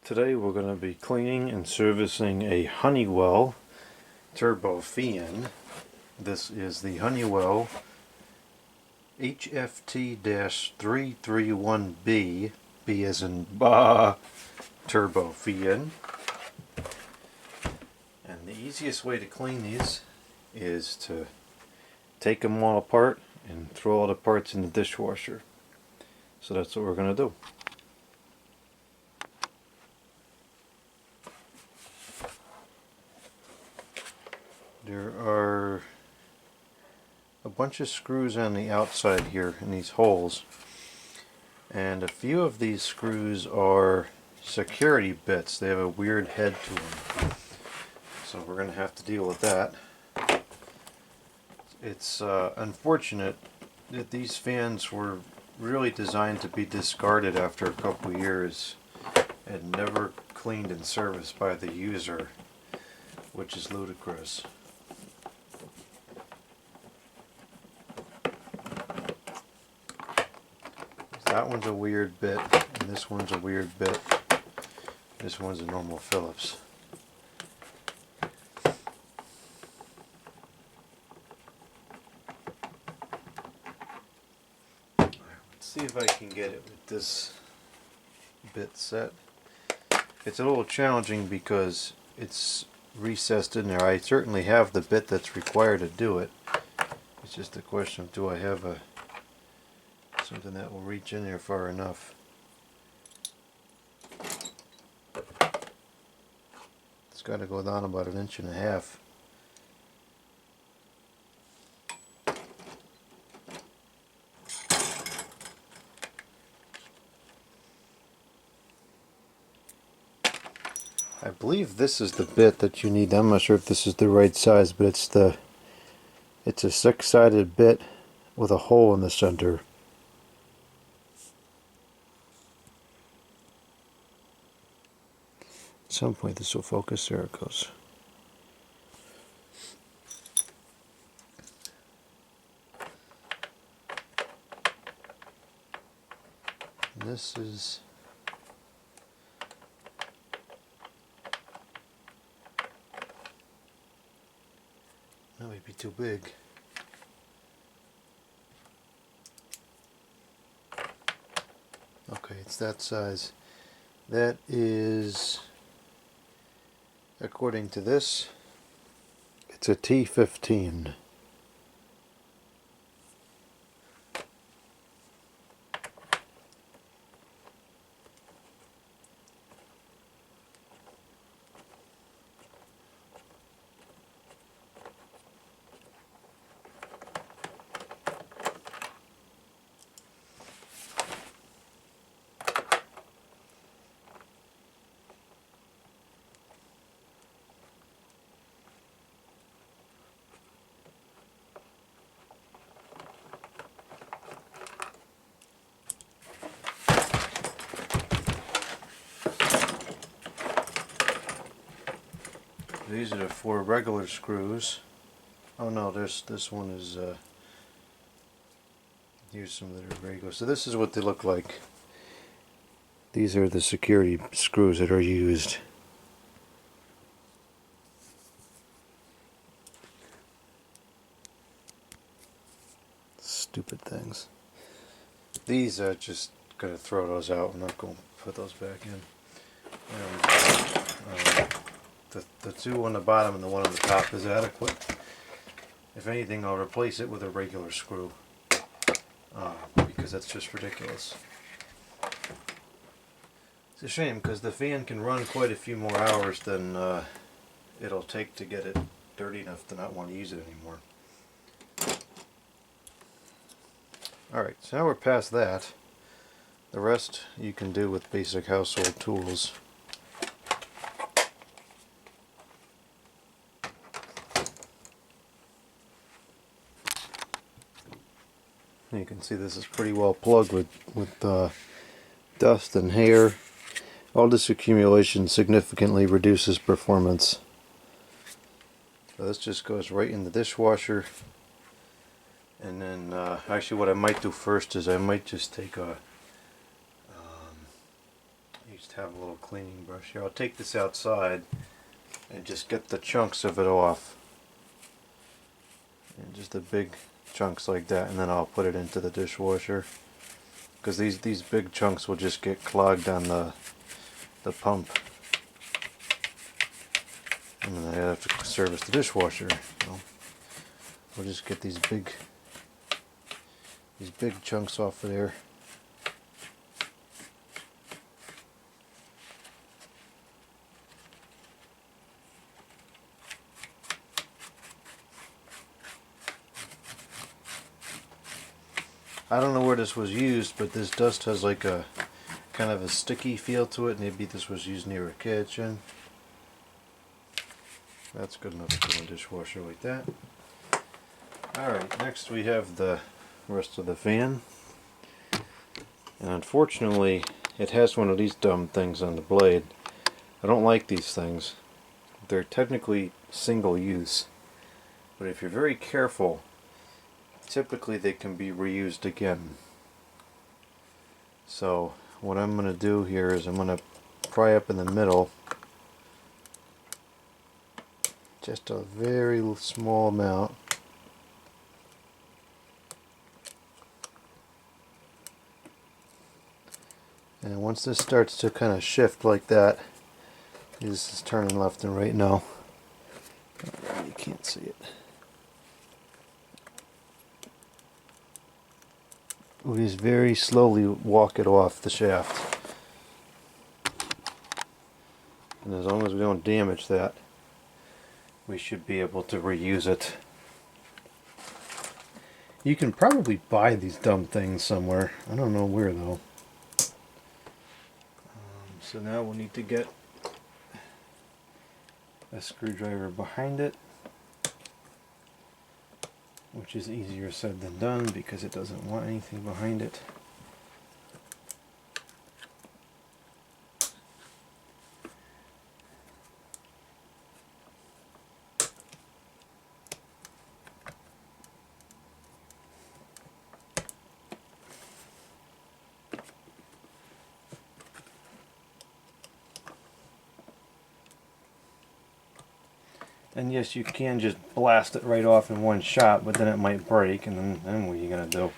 Today we're going to be cleaning and servicing a Honeywell Turbo fan. This is the Honeywell HFT-311B, B as in bah, turbo fan. And the easiest way to clean these is to take them all apart and throw all the parts in the dishwasher. So that's what we're going to do. There are a bunch of screws on the outside here in these holes, and a few of these screws are security bits. They have a weird head to them, so we're going to have to deal with that. It's unfortunate that these fans were really designed to be discarded after a couple years and never cleaned and serviced by the user, which is ludicrous. That one's a weird bit, and this one's a weird bit. This one's a normal Phillips. Let's see if I can get it with this bit set. It's a little challenging because it's recessed in there. I certainly have the bit that's required to do it. It's just a question of, do I have something that will reach in there far enough. It's got to go down about 1.5 inches. I believe this is the bit that you need. I'm not sure if this is the right size, but it's a 6-sided bit with a hole in the center. At some point this will focus. There it goes. And this is that might be too big. Okay, it's that size. That is, according to this, it's a T15. These are the 4 regular screws. Oh no, this one is here's some that are regular. So this is what they look like. These are the security screws that are used. Stupid things. These are just gonna throw those out. I'm not gonna put those back in. The 2 on the bottom and the 1 on the top is adequate. If anything, I'll replace it with a regular screw because that's just ridiculous. It's a shame because the fan can run quite a few more hours than it'll take to get it dirty enough to not want to use it anymore. Alright, so now we're past that. The rest you can do with basic household tools. You can see this is pretty well plugged with dust and hair. All this accumulation significantly reduces performance. So this just goes right in the dishwasher. And then actually what I might do first is I might just take a I used have a little cleaning brush here. I'll take this outside and just get the chunks of it off. And just the big chunks like that, and then I'll put it into the dishwasher. Because these big chunks will just get clogged on the pump. And then I have to service the dishwasher. So we'll just get these big chunks off of there. I don't know where this was used, but this dust has like a kind of a sticky feel to it. Maybe this was used near a kitchen. That's good enough to put in a dishwasher like that. Alright, next we have the rest of the fan. And unfortunately, it has one of these dumb things on the blade. I don't like these things. They're technically single use. But if you're very careful, typically they can be reused again. So what I'm going to do here is I'm going to pry up in the middle just a very small amount. And once this starts to kind of shift like that, this is turning left and right now. You can't see it. We just very slowly walk it off the shaft. And as long as we don't damage that, we should be able to reuse it. You can probably buy these dumb things somewhere. I don't know where though. So now we'll need to get a screwdriver behind it, which is easier said than done because it doesn't want anything behind it. And yes, you can just blast it right off in one shot, but then it might break, and then what are you going to do?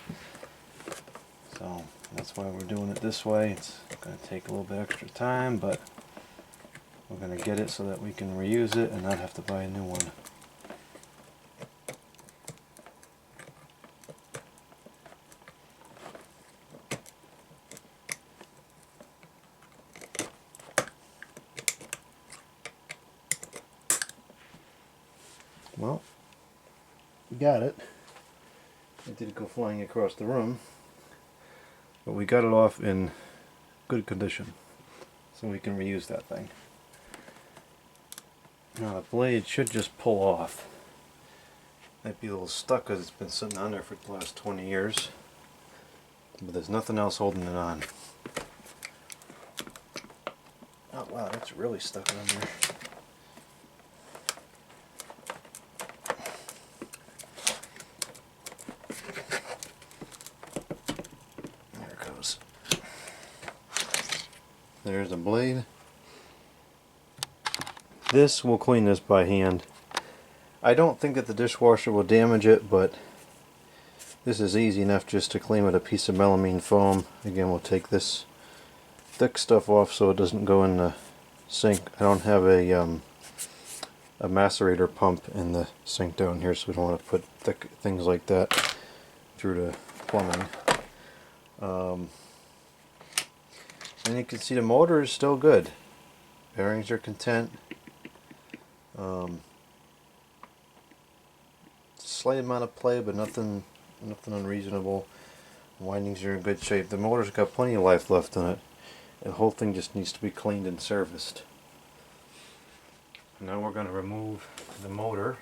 So that's why we're doing it this way. It's going to take a little bit extra time, but we're going to get it so that we can reuse it and not have to buy a new one. Well, we got it. It did go flying across the room, but we got it off in good condition, so we can reuse that thing. Now the blade should just pull off. Might be a little stuck because it's been sitting on there for the last 20 years, but there's nothing else holding it on. Oh wow, that's really stuck on there. There's the blade. This will clean this by hand. I don't think that the dishwasher will damage it, but this is easy enough just to clean with a piece of melamine foam. Again, we'll take this thick stuff off so it doesn't go in the sink. I don't have a macerator pump in the sink down here, so we don't want to put thick things like that through the plumbing. And you can see the motor is still good. Bearings are content. Slight amount of play, but nothing unreasonable. Windings are in good shape. The motor's got plenty of life left in it. The whole thing just needs to be cleaned and serviced. Now we're going to remove the motor.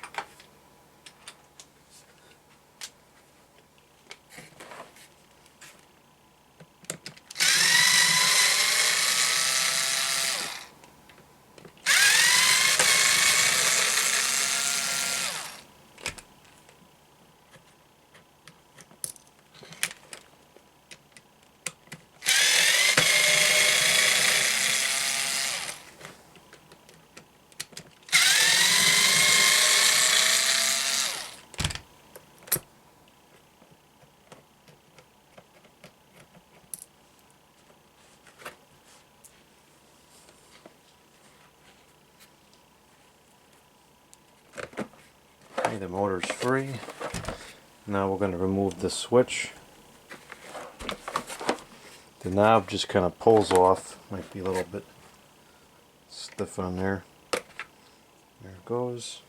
Okay, the motor's free. Now we're going to remove the switch. The knob just kind of pulls off. Might be a little bit stiff on there. There it goes.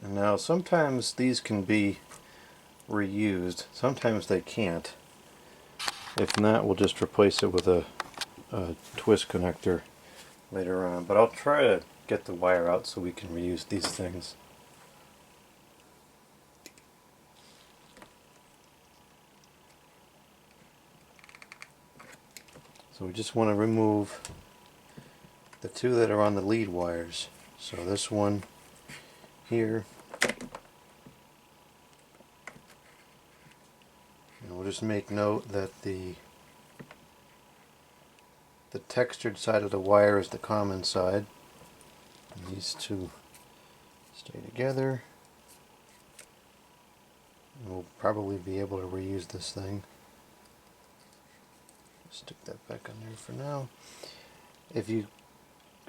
And now sometimes these can be reused, sometimes they can't. If not, we'll just replace it with a twist connector later on. But I'll try to get the wire out so we can reuse these things. So we just want to remove the two that are on the lead wires. So this one here, and we'll just make note that the textured side of the wire is the common side. And these two stay together. And we'll probably be able to reuse this thing. Stick that back on there for now. If you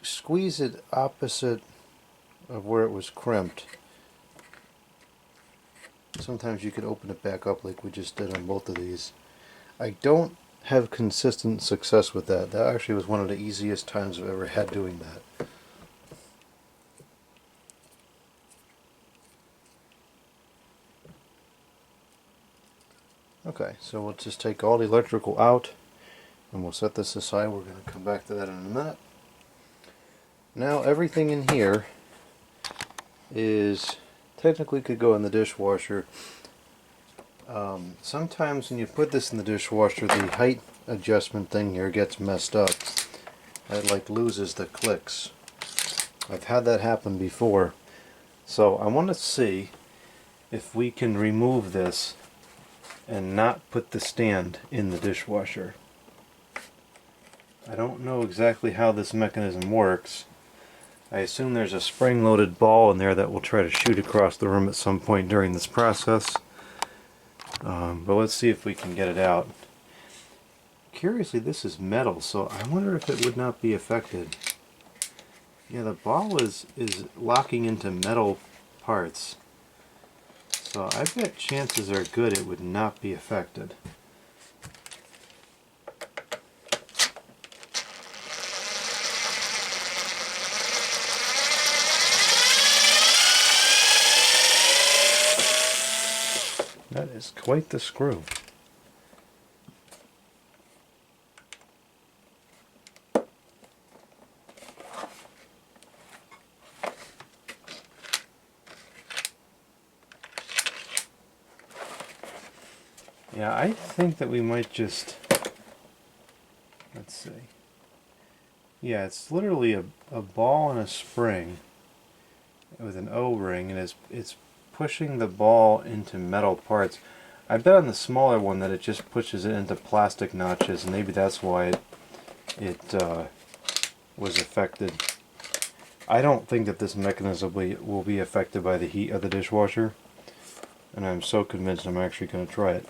squeeze it opposite of where it was crimped, sometimes you could open it back up like we just did on both of these. I don't have consistent success with that. That actually was one of the easiest times I've ever had doing that. Okay, so we'll just take all the electrical out and we'll set this aside. We're going to come back to that in a minute. Now everything in here is technically could go in the dishwasher. Sometimes when you put this in the dishwasher, the height adjustment thing here gets messed up. It like loses the clicks. I've had that happen before. So I want to see if we can remove this and not put the stand in the dishwasher. I don't know exactly how this mechanism works. I assume there's a spring-loaded ball in there that will try to shoot across the room at some point during this process. But let's see if we can get it out. Curiously, this is metal, so I wonder if it would not be affected. Yeah, the ball is locking into metal parts. So I bet chances are good it would not be affected. That is quite the screw. Yeah, I think that we might just, let's see. Yeah, it's literally a ball and a spring with an O-ring, and it's pushing the ball into metal parts. I bet on the smaller one that it just pushes it into plastic notches, and maybe that's why it was affected. I don't think that this mechanism will be affected by the heat of the dishwasher, and I'm so convinced I'm actually going to try it.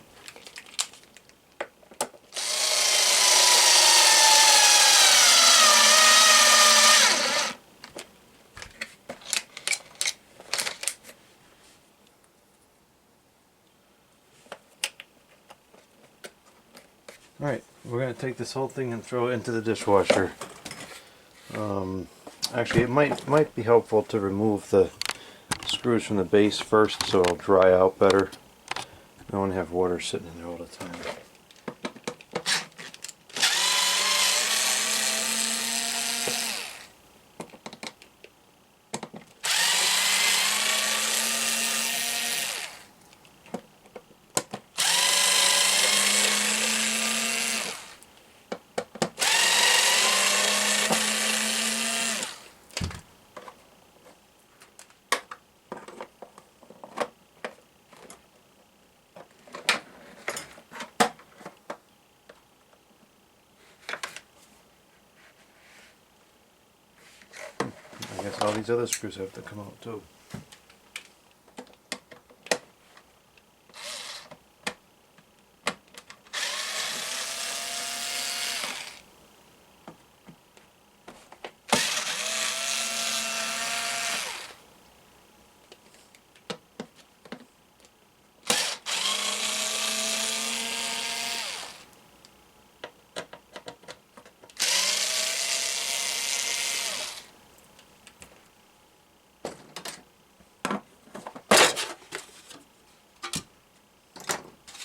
Alright, we're going to take this whole thing and throw it into the dishwasher. Actually, it might be helpful to remove the screws from the base first so it'll dry out better. I don't want to have water sitting in there all the time. because all these other screws have to come out too.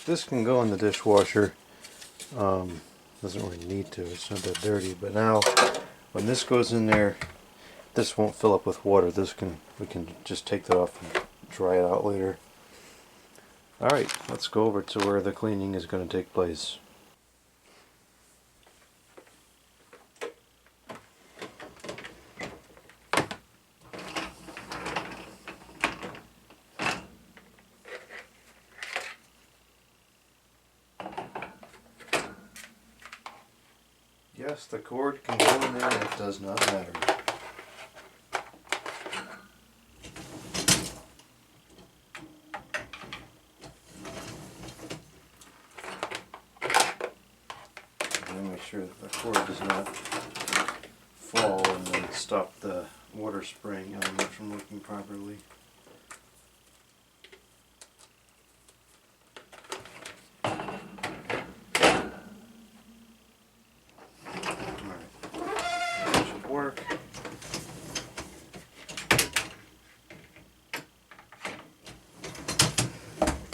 This can go in the dishwasher. Doesn't really need to, it's not that dirty, but now when this goes in there, this won't fill up with water. We can just take that off and dry it out later. Alright, let's go over to where the cleaning is going to take place. Yes, the cord can go in there and it does not matter. Make sure that the cord does not fall and then stop the water spraying element from working properly. Alright, that should work.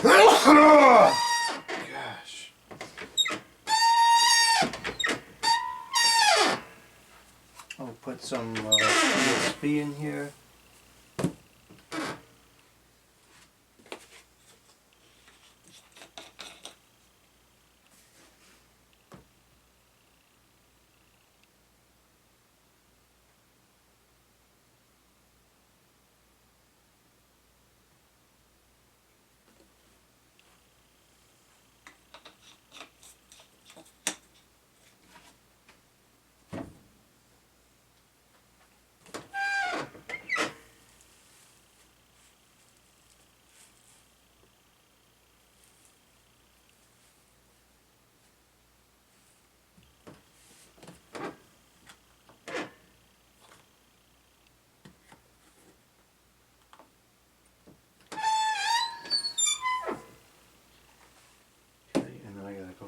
Gosh. I'll put some USB in here.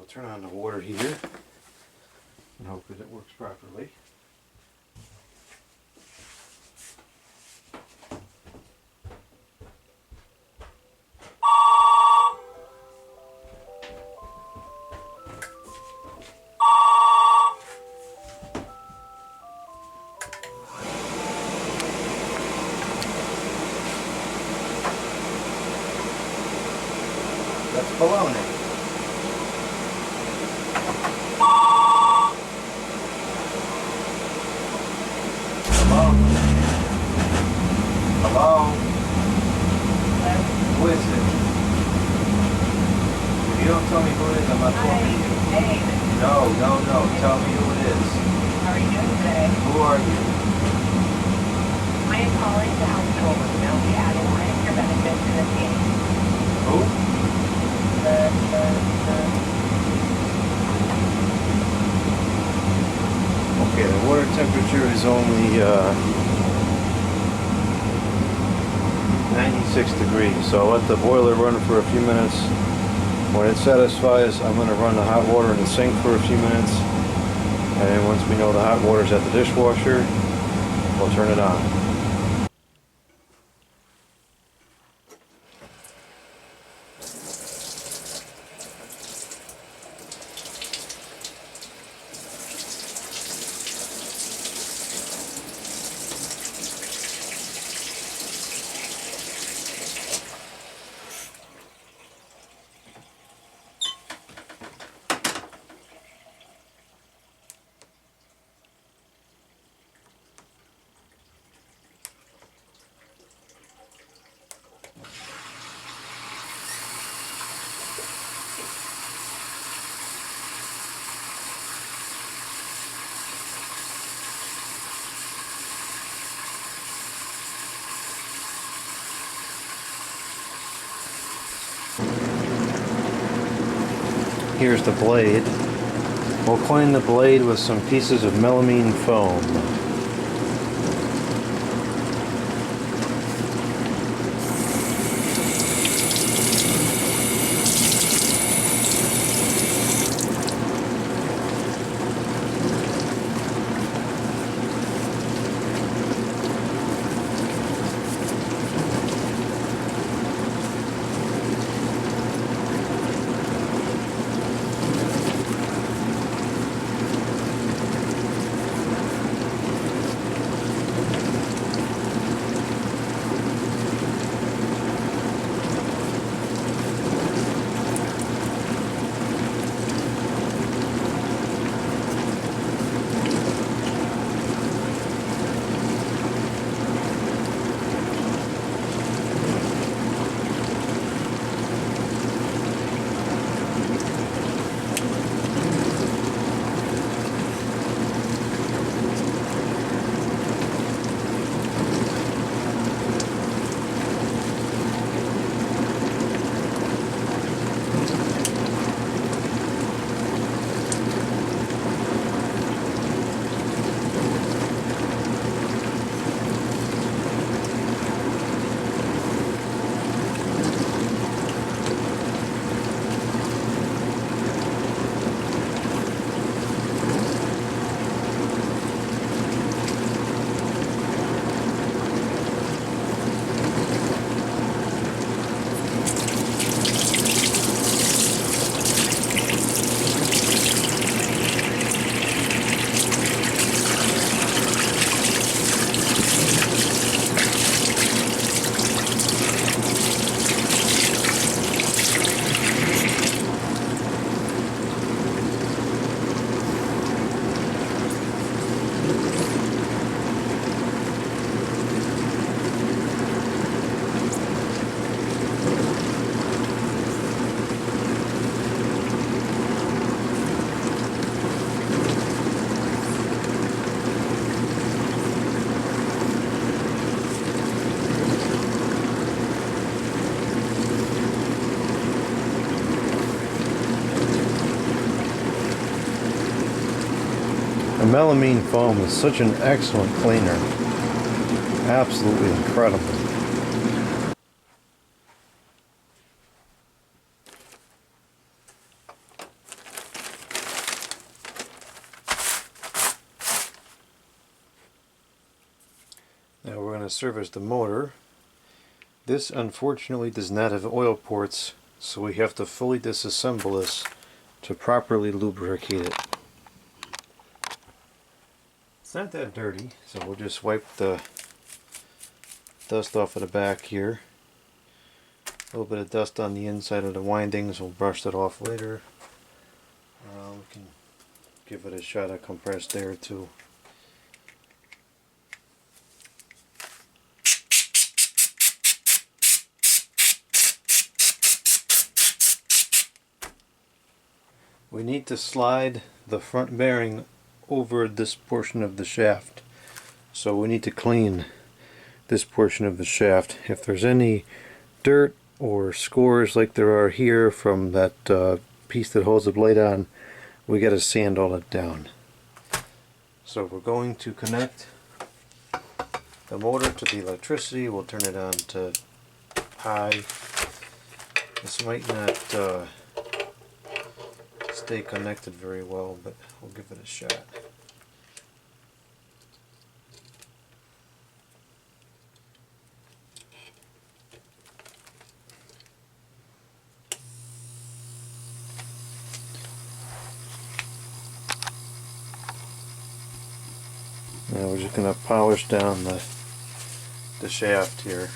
Turn on the water heater and hope that it works properly. That's baloney. Hello? Who is it? If you don't tell me who it is, I'm not talking to you. No. Tell me who it is. How are you doing today? Who are you? I am calling to help you with the add-on your benefits in this game. Who? Okay, the water temperature is only 96 degrees, so I'll let the boiler run for a few minutes. When it satisfies, I'm going to run the hot water in the sink for a few minutes, and then once we know the hot water's at the dishwasher, we'll turn it on. Here's the blade. We'll clean the blade with some pieces of melamine foam. The melamine foam is such an excellent cleaner. Absolutely incredible. Now we're going to service the motor. This unfortunately does not have oil ports, so we have to fully disassemble this to properly lubricate it. It's not that dirty, so we'll just wipe the dust off of the back here. A little bit of dust on the inside of the windings, we'll brush that off later. We can give it a shot of compressed air too. We need to slide the front bearing over this portion of the shaft. So we need to clean this portion of the shaft. If there's any dirt or scores like there are here from that piece that holds the blade on, we got to sand all it down. So we're going to connect the motor to the electricity. We'll turn it on to high. This might not stay connected very well, but we'll give it a shot. Now we're just going to polish down the shaft here.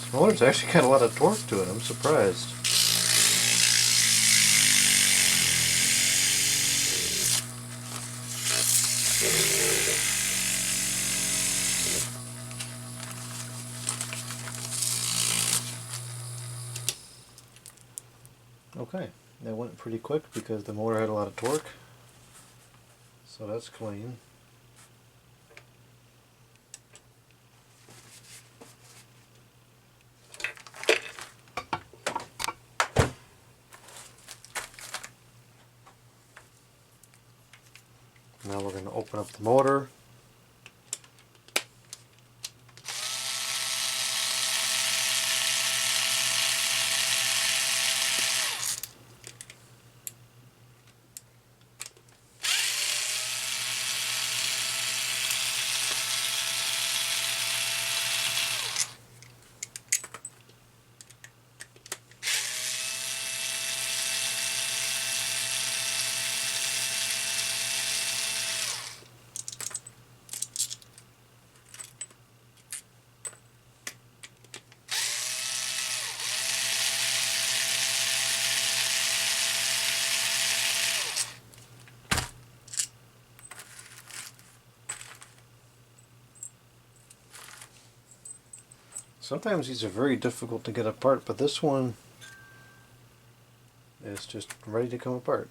This motor's actually got a lot of torque to it, I'm surprised. Okay, that went pretty quick because the motor had a lot of torque. So that's clean. Now we're going to open up the motor. Sometimes these are very difficult to get apart, but this one is just ready to come apart.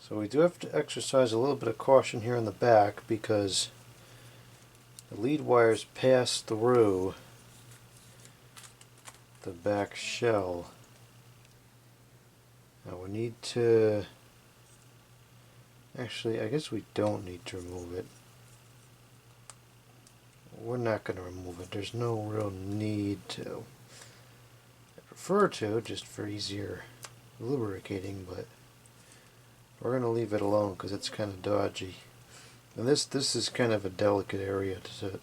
So we do have to exercise a little bit of caution here in the back because the lead wires pass through the back shell. Now we need to, actually I guess we don't need to remove it. We're not going to remove it. There's no real need to. I prefer to, just for easier lubricating, but we're going to leave it alone because it's kind of dodgy. And this is kind of a delicate area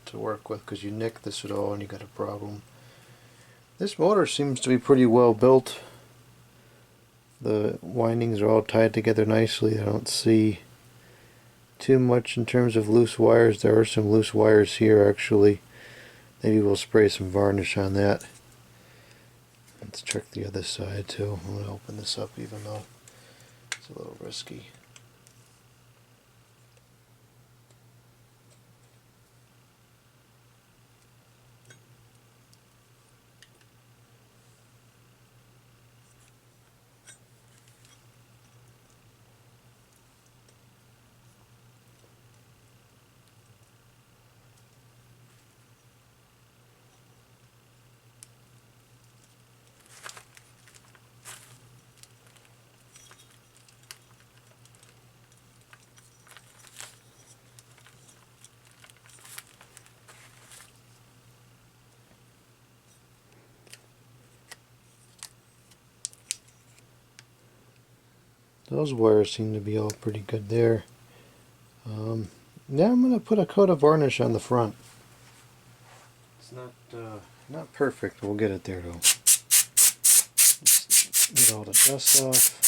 to work with because you nick this at all and you got a problem. This motor seems to be pretty well built. The windings are all tied together nicely. I don't see too much in terms of loose wires. There are some loose wires here actually. Maybe we'll spray some varnish on that. Let's check the other side too. I'm going to open this up even though it's a little risky. Those wires seem to be all pretty good there. Now I'm going to put a coat of varnish on the front. It's not perfect. We'll get it there though. Let's get all the dust off.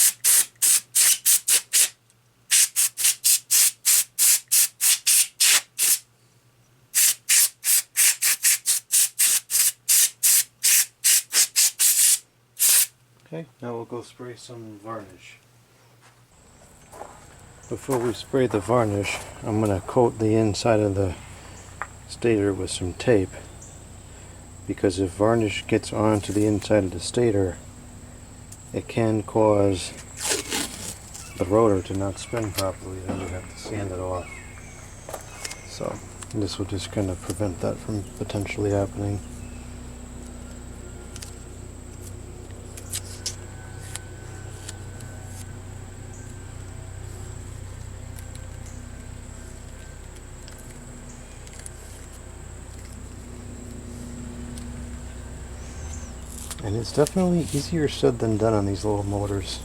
Okay, now we'll go spray some varnish. Before we spray the varnish, I'm going to coat the inside of the stator with some tape, because if varnish gets onto the inside of the stator, it can cause the rotor to not spin properly, then you have to sand it off. So this will just kind of prevent that from potentially happening. And it's definitely easier said than done on these little motors.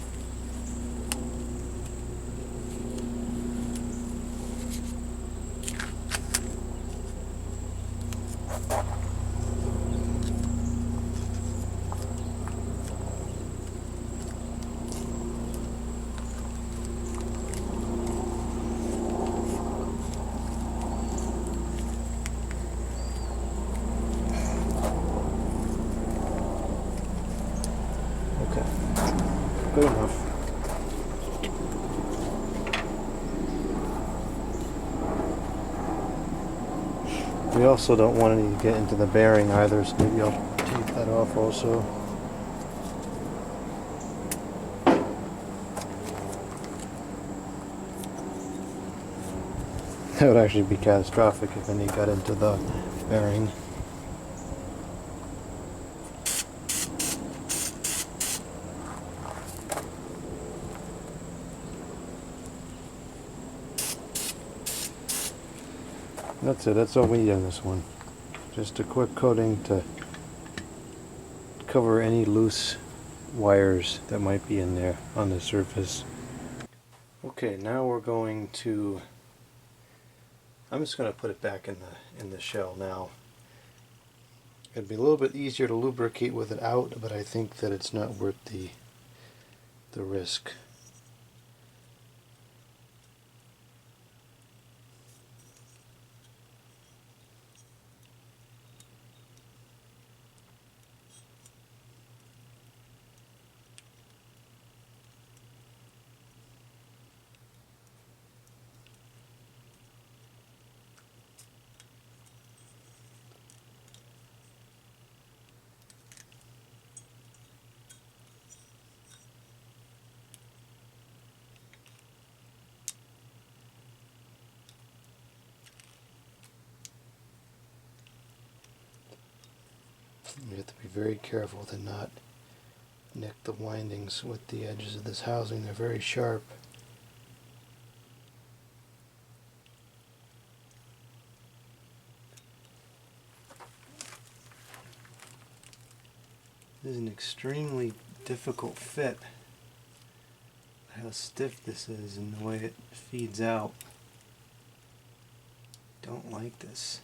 Good enough. We also don't want any to get into the bearing either, so maybe I'll take that off also. That would actually be catastrophic if any got into the bearing. That's it, that's all we need on this one. Just a quick coating to cover any loose wires that might be in there on the surface. Okay, now we're going to, I'm just going to put it back in the shell now. It'd be a little bit easier to lubricate with it out, but I think that it's not worth the risk. You have to be very careful to not nick the windings with the edges of this housing. They're very sharp. This is an extremely difficult fit. How stiff this is and the way it feeds out. Don't like this.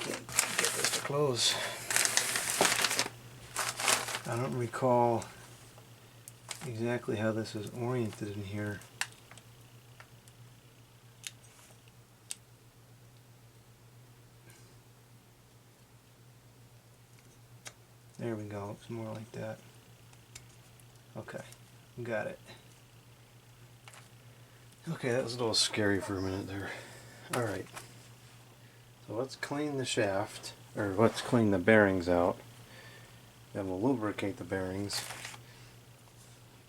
Can't get this to close. I don't recall exactly how this is oriented in here. There we go, it's more like that. Okay, got it. Okay, that was a little scary for a minute there. Alright, so let's clean the shaft, or let's clean the bearings out. Then we'll lubricate the bearings.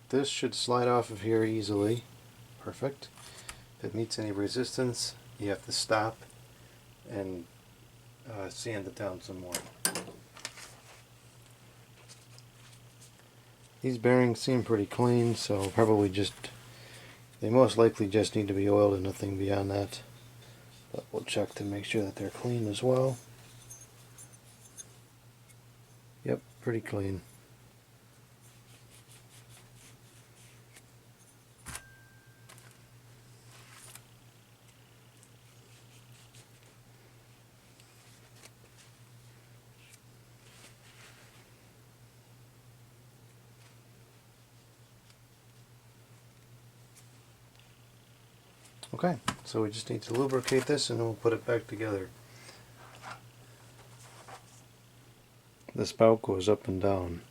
This should slide off of here easily. Perfect. If it meets any resistance, you have to stop and sand it down some more. These bearings seem pretty clean, so probably just, they most likely just need to be oiled and nothing beyond that. But we'll check to make sure that they're clean as well. Yep, pretty clean. Okay, so we just need to lubricate this and then we'll put it back together. The spout goes up and down.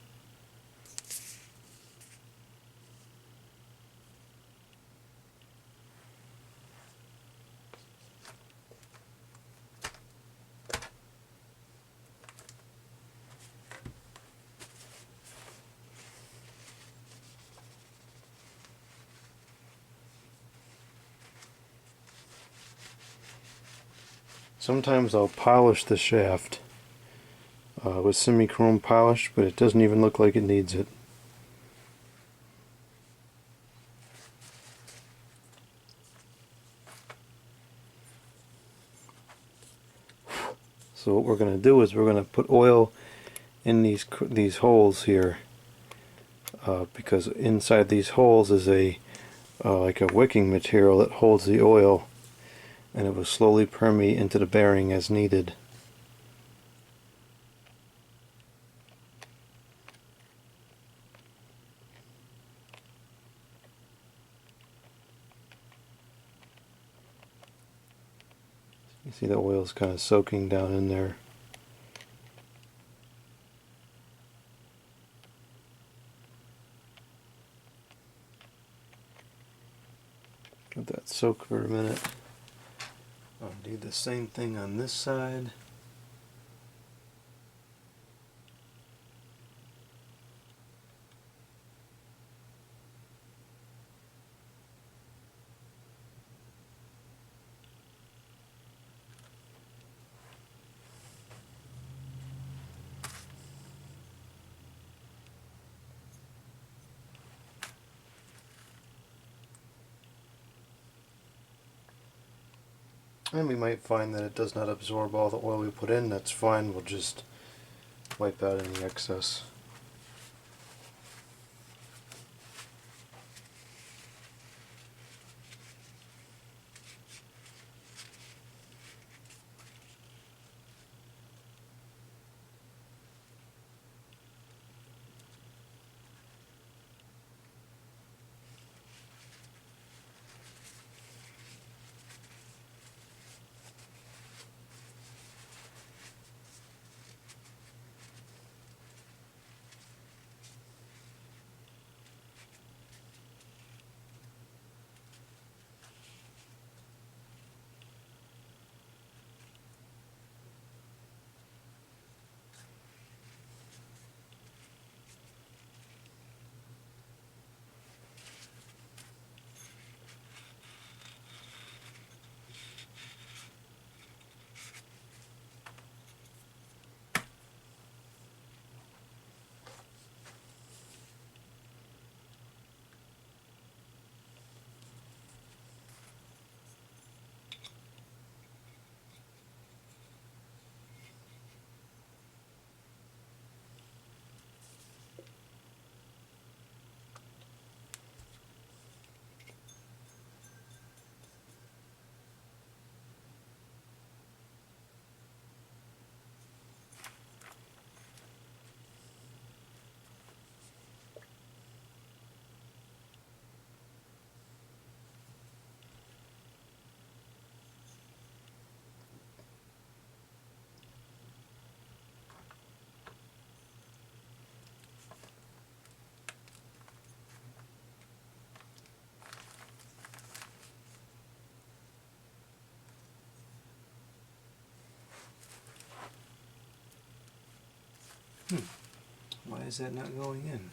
Sometimes I'll polish the shaft with semi-chrome polish, but it doesn't even look like it needs it. So what we're going to do is we're going to put oil in these holes here, because inside these holes is a like a wicking material that holds the oil, and it will slowly permeate into the bearing as needed. You see the oil's kind of soaking down in there. that soak for a minute. I'll do the same thing on this side. And we might find that it does not absorb all the oil we put in. That's fine, we'll just wipe out any excess. Why is that not going in?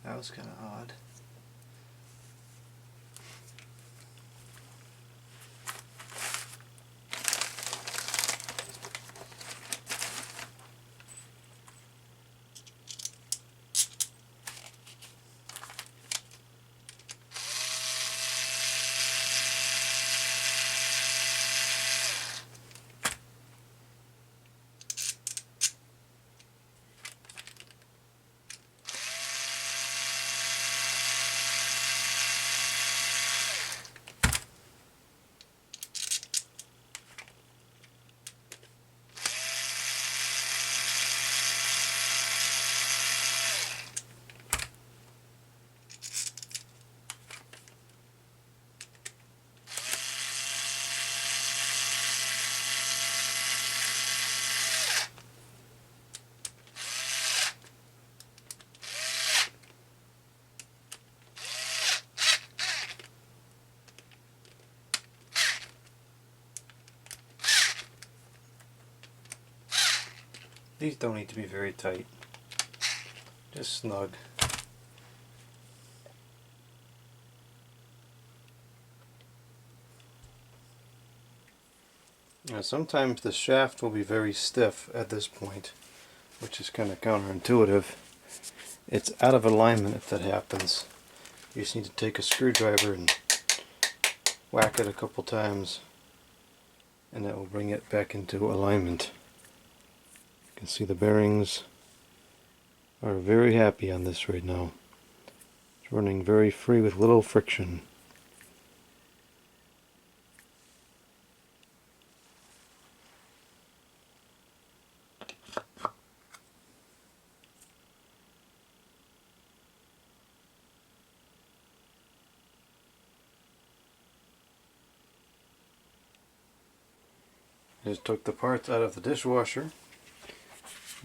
That was kind of odd. These don't need to be very tight, just snug. Now sometimes the shaft will be very stiff at this point, which is kind of counterintuitive. It's out of alignment if that happens. You just need to take a screwdriver and whack it a couple times and that will bring it back into alignment. You can see the bearings are very happy on this right now. It's running very free with little friction. Just took the parts out of the dishwasher.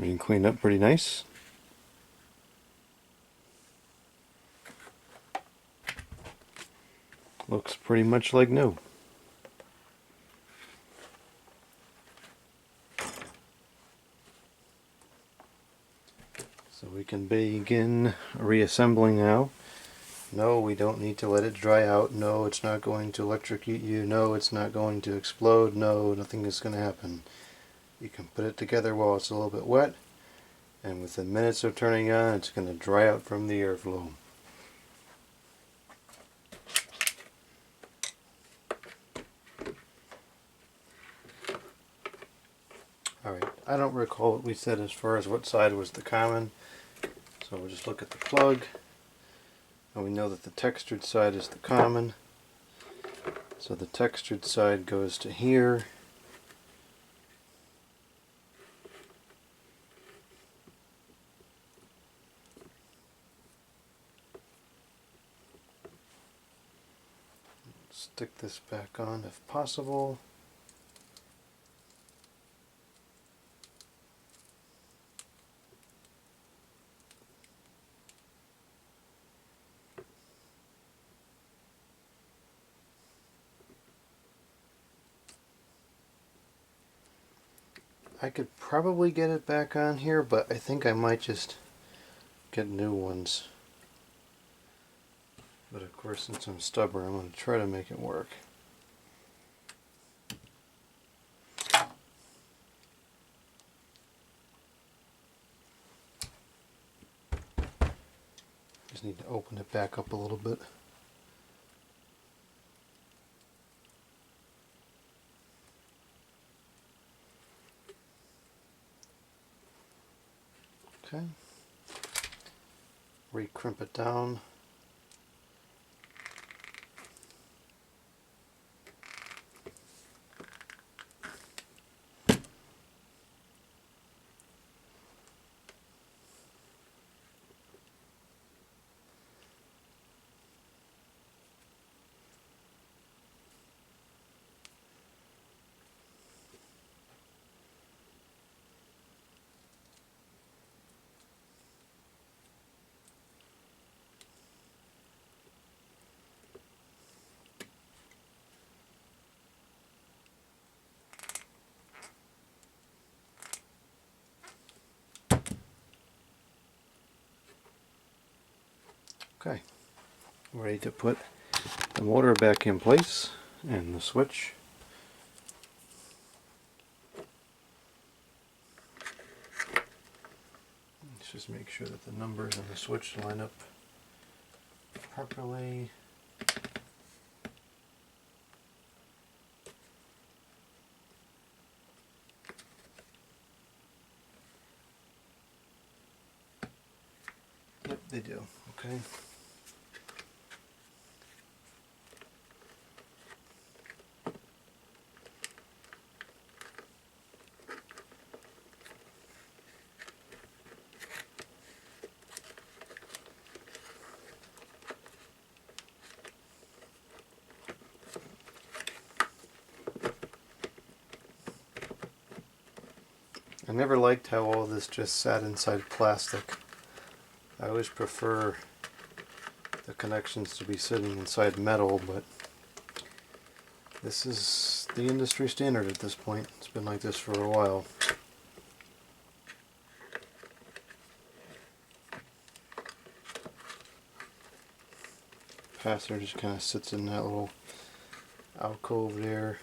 Being cleaned up pretty nice. Looks pretty much like new. So we can begin reassembling now. No, we don't need to let it dry out. No, it's not going to electrocute you. No, it's not going to explode. No, nothing is going to happen. You can put it together while it's a little bit wet, and within minutes of turning on, it's going to dry out from the airflow. Alright, I don't recall what we said as far as what side was the common, so we'll just look at the plug, and we know that the textured side is the common, so the textured side goes to here. Stick this back on if possible. I could probably get it back on here, but I think I might just get new ones. But of course, since I'm stubborn, I'm going to try to make it work. Just need to open it back up a little bit. Okay. Re-crimp it down. Okay, ready to put the motor back in place and the switch. Let's just make sure that the numbers on the switch line up properly. Yep, they do. Okay. I never liked how all this just sat inside plastic. I always prefer the connections to be sitting inside metal, but this is the industry standard at this point. It's been like this for a while. Capacitor just kind of sits in that little alcove there.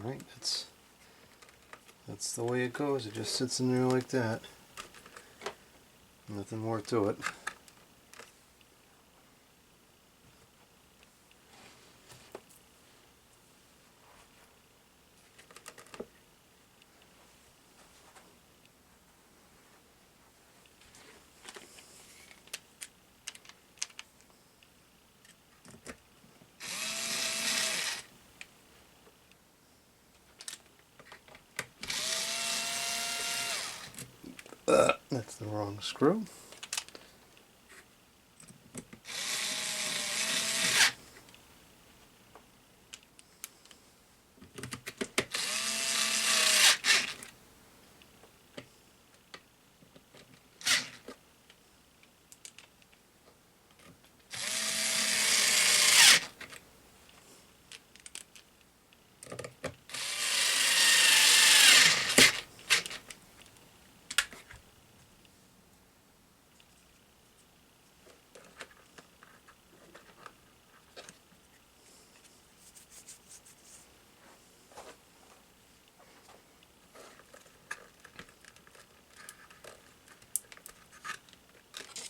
Alright, that's the way it goes. It just sits in there like that. Nothing more to it. That's the wrong screw.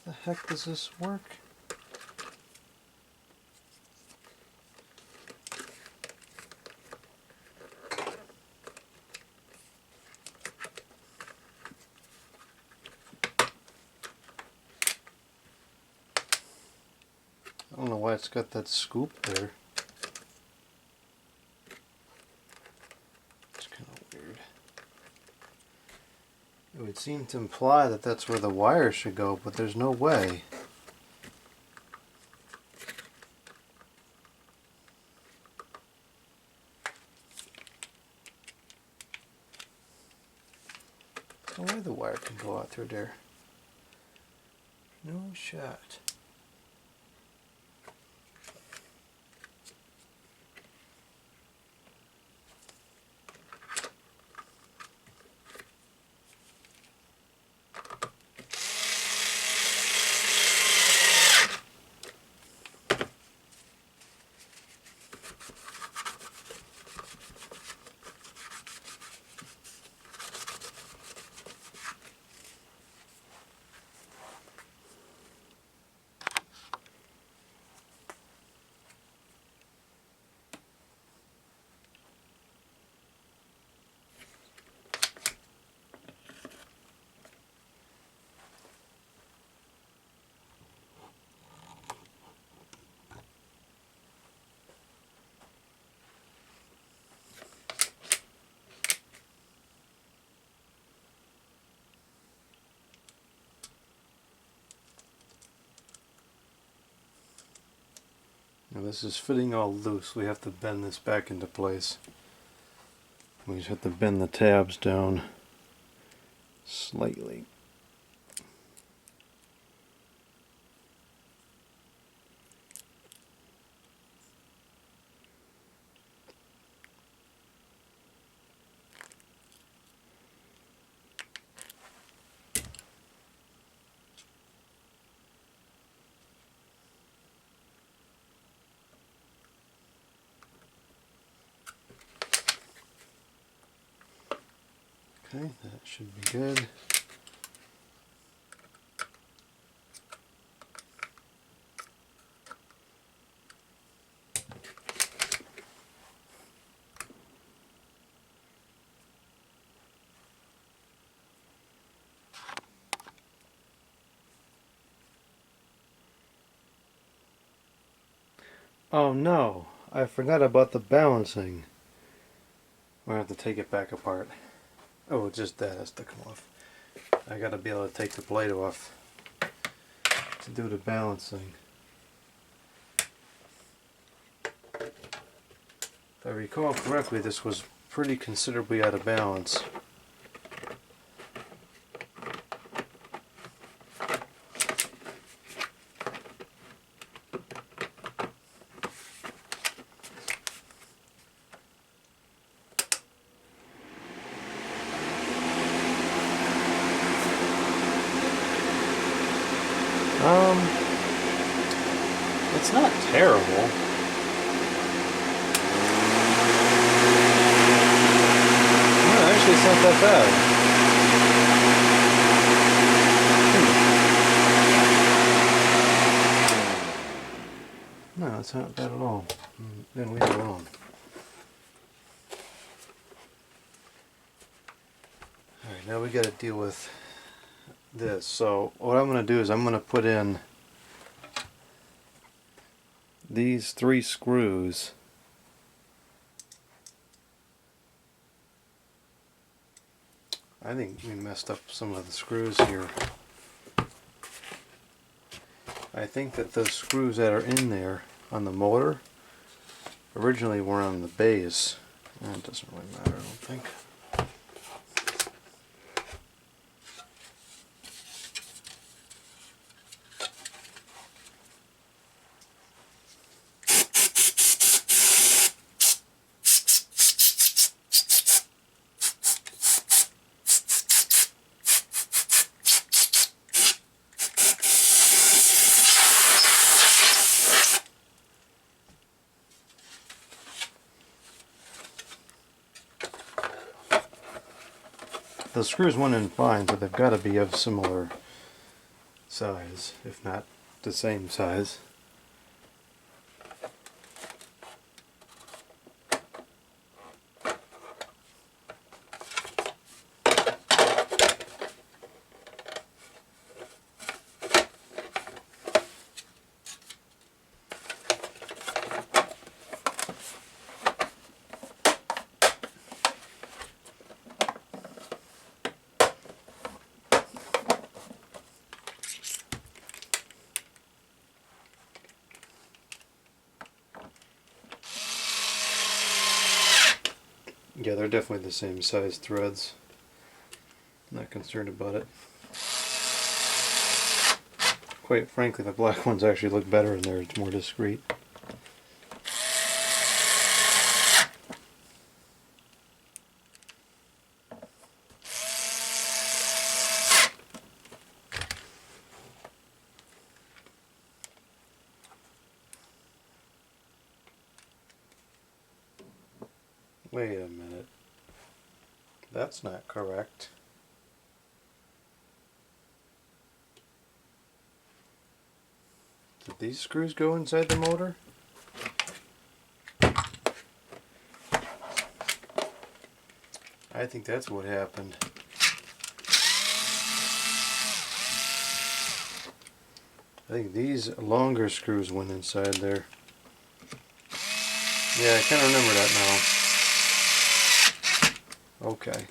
The heck does this work? I don't know why it's got that scoop there. It's kind of weird. It would seem to imply that that's where the wire should go, but there's no way. No way the wire can go out through there. No shot. Now this is fitting all loose. We have to bend this back into place. We just have to bend the tabs down slightly. Okay, that should be good. Oh no, I forgot about the balancing. We're going to have to take it back apart. Oh, just that has to come off. I got to be able to take the plate off to do the balancing. If I recall correctly, this was pretty considerably out of balance. It's not terrible. No, actually it's not that bad. No, it's not bad at all. Then leave it alone. Alright, now we got to deal with this. So what I'm going to do is I'm going to put in these 3 screws I think we messed up some of the screws here. I think that those screws that are in there on the motor originally were on the base. It doesn't really matter, I don't think. The screws went in fine, so they've got to be of similar size, if not the same size. Yeah, they're definitely the same size threads. I'm not concerned about it. Quite frankly, the black ones actually look better in there. It's more discreet. Wait a minute. That's not correct. Did these screws go inside the motor? I think that's what happened. I think these longer screws went inside there. Yeah, I kind of remember that now. Okay.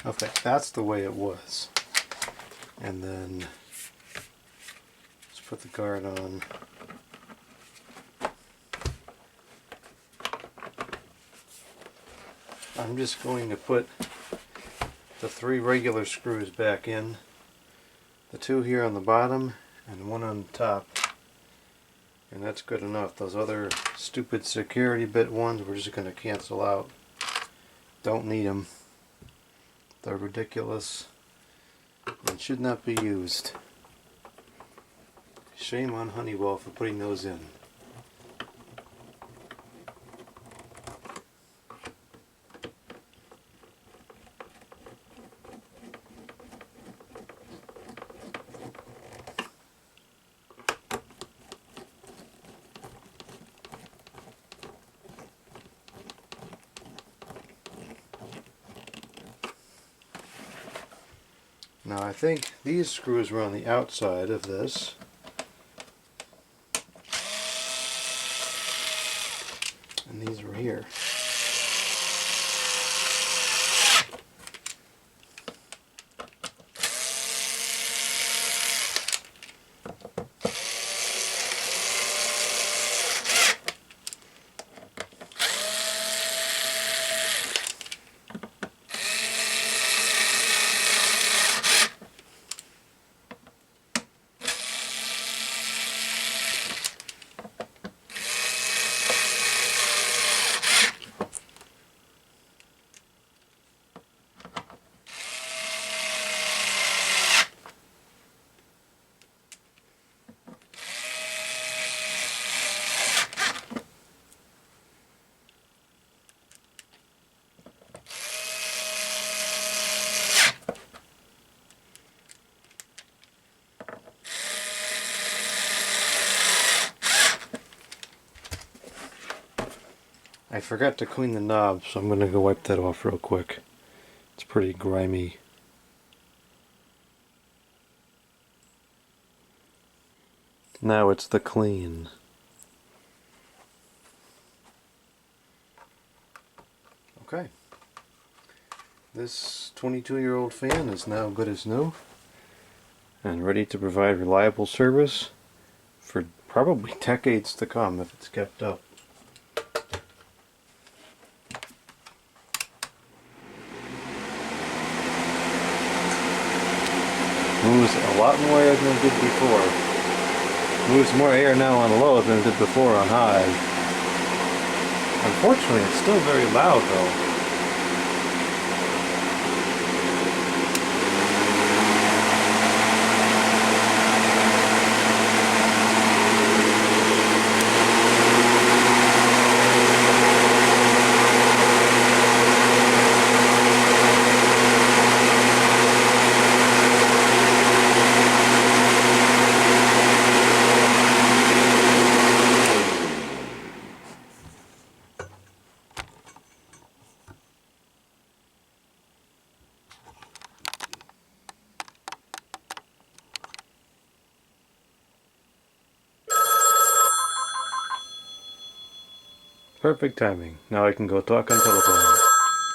Okay, that's the way it was. And then let's put the guard on. I'm just going to put the 3 regular screws back in. The 2 here on the bottom and 1 on top. And that's good enough. Those other stupid security bit ones we're just going to cancel out. Don't need them. They're ridiculous and should not be used. Shame on Honeywell for putting those in. Now I think these screws were on the outside of this. And these were here. I forgot to clean the knob, so I'm going to go wipe that off real quick. It's pretty grimy. Now it's the clean. Okay. This 22-year-old fan is now good as new and ready to provide reliable service for probably decades to come if it's kept up. Moves a lot more air than it did before. Moves more air now on low than it did before on high. Unfortunately, it's still very loud though. Perfect timing. Now I can go talk on telephone.